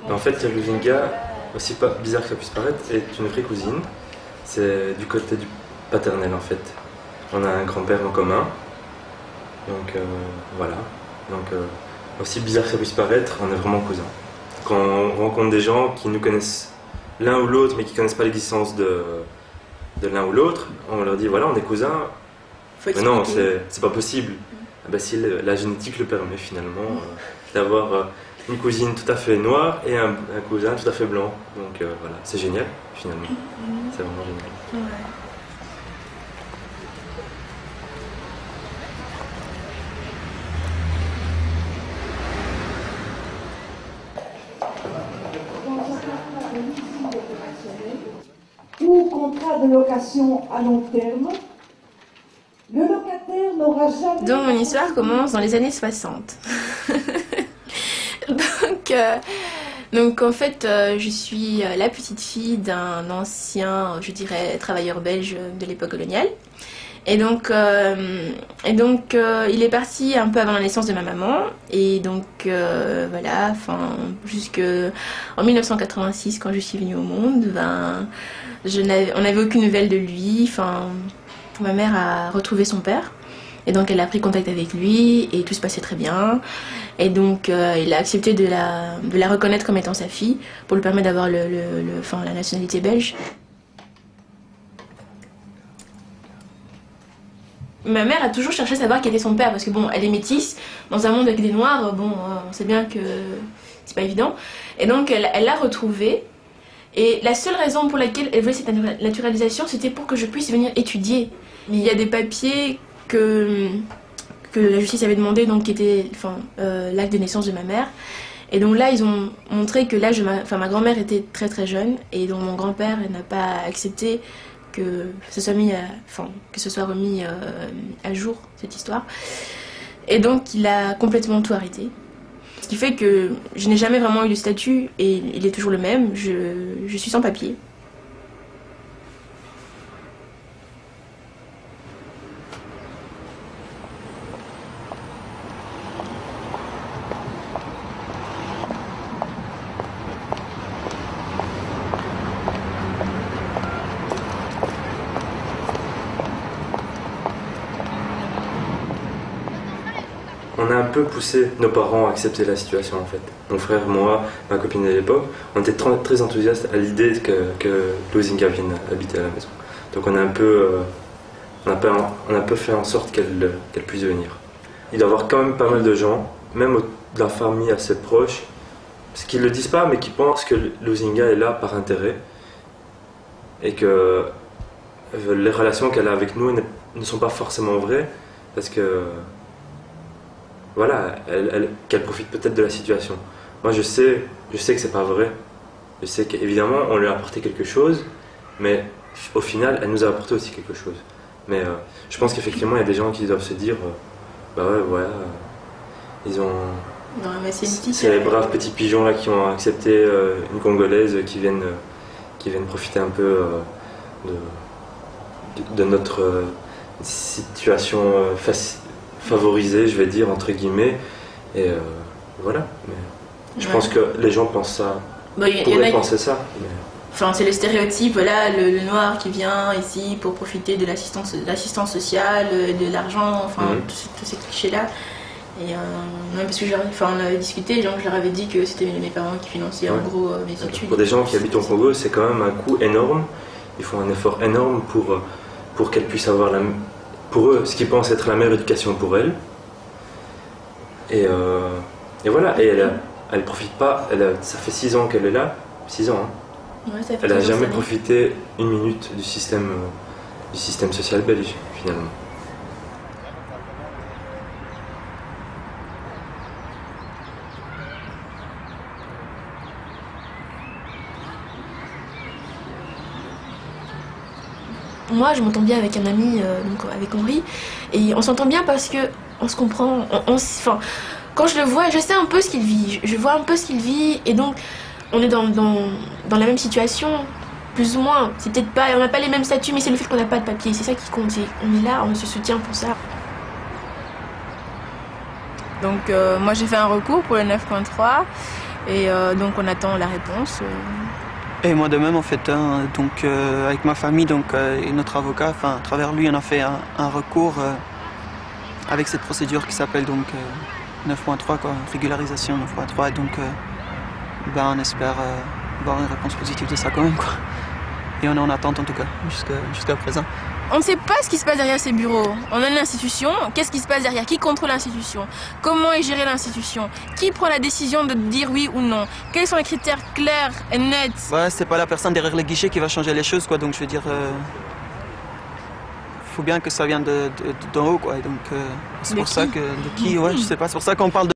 En fait, Luzinga, aussi pas bizarre que ça puisse paraître, est une vraie cousine. C'est du côté du paternel en fait. On a un grand-père en commun. Donc voilà. Donc aussi bizarre que ça puisse paraître, on est vraiment cousins. Quand on rencontre des gens qui nous connaissent l'un ou l'autre mais qui ne connaissent pas l'existence de l'un ou l'autre, on leur dit voilà on est cousins. Mais non, c'est pas possible. Ah ben, si la génétique le permet finalement d'avoir une cousine tout à fait noire et un cousin tout à fait blanc. Donc voilà, c'est génial finalement. C'est vraiment génial. Ouais. Ou contrat de location à long terme, le locataire n'aura jamais... Donc mon histoire commence dans les années 60. Donc en fait, je suis la petite fille d'un ancien, je dirais, travailleur belge de l'époque coloniale. Et donc, il est parti un peu avant la naissance de ma maman. Et donc, voilà, jusqu'en 1986, quand je suis venue au monde, on n'avait aucune nouvelle de lui. Ma mère a retrouvé son père. Et donc, elle a pris contact avec lui et tout se passait très bien. Et donc, il a accepté de la reconnaître comme étant sa fille pour lui permettre d'avoir la nationalité belge. Ma mère a toujours cherché à savoir qui était son père parce que bon, elle est métisse, dans un monde avec des noirs, on sait bien que c'est pas évident. Et donc elle l'a retrouvé. Et la seule raison pour laquelle elle voulait cette naturalisation, c'était pour que je puisse venir étudier. Il y a des papiers que la justice avait demandé, donc qui étaient l'acte de naissance de ma mère. Et donc là, ils ont montré que l'âge de ma grand-mère était très très jeune, et donc mon grand-père n'a pas accepté que ce soit remis à jour, cette histoire. Et donc il a complètement tout arrêté. Ce qui fait que je n'ai jamais vraiment eu de statut et il est toujours le même, je suis sans papier. On a un peu poussé nos parents à accepter la situation en fait. Mon frère, moi, ma copine de l'époque, on était très enthousiastes à l'idée que Luzinga vienne habiter à la maison. Donc on a un peu fait en sorte qu'elle puisse venir. Il doit y avoir quand même pas mal de gens, même de la famille assez proche, parce qu'ils ne le disent pas, mais qui pensent que Luzinga est là par intérêt et que les relations qu'elle a avec nous ne sont pas forcément vraies, parce que voilà, qu'elle profite peut-être de la situation. Moi je sais que c'est pas vrai. Je sais qu'évidemment on lui a apporté quelque chose, mais au final elle nous a apporté aussi quelque chose. Mais je pense qu'effectivement il y a des gens qui doivent se dire bah ouais voilà, ils ont... Non, mais c'est les braves petits pigeons là qui ont accepté une Congolaise qui viennent profiter un peu de notre situation favorisée, je vais dire, entre guillemets. Et voilà. Mais je pense que les gens pensent ça. Pourraient penser ça. Mais... Enfin, c'est le stéréotype, voilà, le noir qui vient ici pour profiter de l'assistance sociale, de l'argent, tous ces clichés-là. Et même parce que on avait discuté, je leur avais dit que c'était mes parents qui finançaient en gros mes études. Pour des gens qui habitent au Congo, c'est quand même un coût énorme. Ils font un effort énorme pour qu'elles puissent avoir pour eux, ce qu'ils pensent être la meilleure éducation pour elles. Et voilà, et elle profite pas, ça fait 6 ans qu'elle est là, 6 ans. Hein. Ouais, ça fait elle n'a jamais profité une minute du système social belge, finalement. Moi, je m'entends bien avec un ami, avec Henri, et on s'entend bien parce que on se comprend. Quand je le vois, je sais un peu ce qu'il vit. Je vois un peu ce qu'il vit, et donc on est dans la même situation, plus ou moins. C'est peut-être pas, on n'a pas les mêmes statuts, mais c'est le fait qu'on n'a pas de papier. C'est ça qui compte. On est là, on se soutient pour ça. Donc moi j'ai fait un recours pour le 9.3 et donc on attend la réponse. Et moi de même en fait, hein, donc avec ma famille et notre avocat, à travers lui on a fait un recours avec cette procédure qui s'appelle 9.3 quoi, régularisation 9.3 et donc on espère avoir une réponse positive de ça quand même quoi. Et on est en attente en tout cas jusqu'à présent. On ne sait pas ce qui se passe derrière ces bureaux. On a une institution, qu'est-ce qui se passe derrière? Qui contrôle l'institution? Comment est gérée l'institution? Qui prend la décision de dire oui ou non? Quels sont les critères clairs et nets? Ouais, c'est pas la personne derrière les guichets qui va changer les choses quoi, donc je veux dire... faut bien que ça vienne d'en haut quoi, et donc c'est pour ça que... de qui, ouais, je sais pas, c'est pour ça qu'on parle de...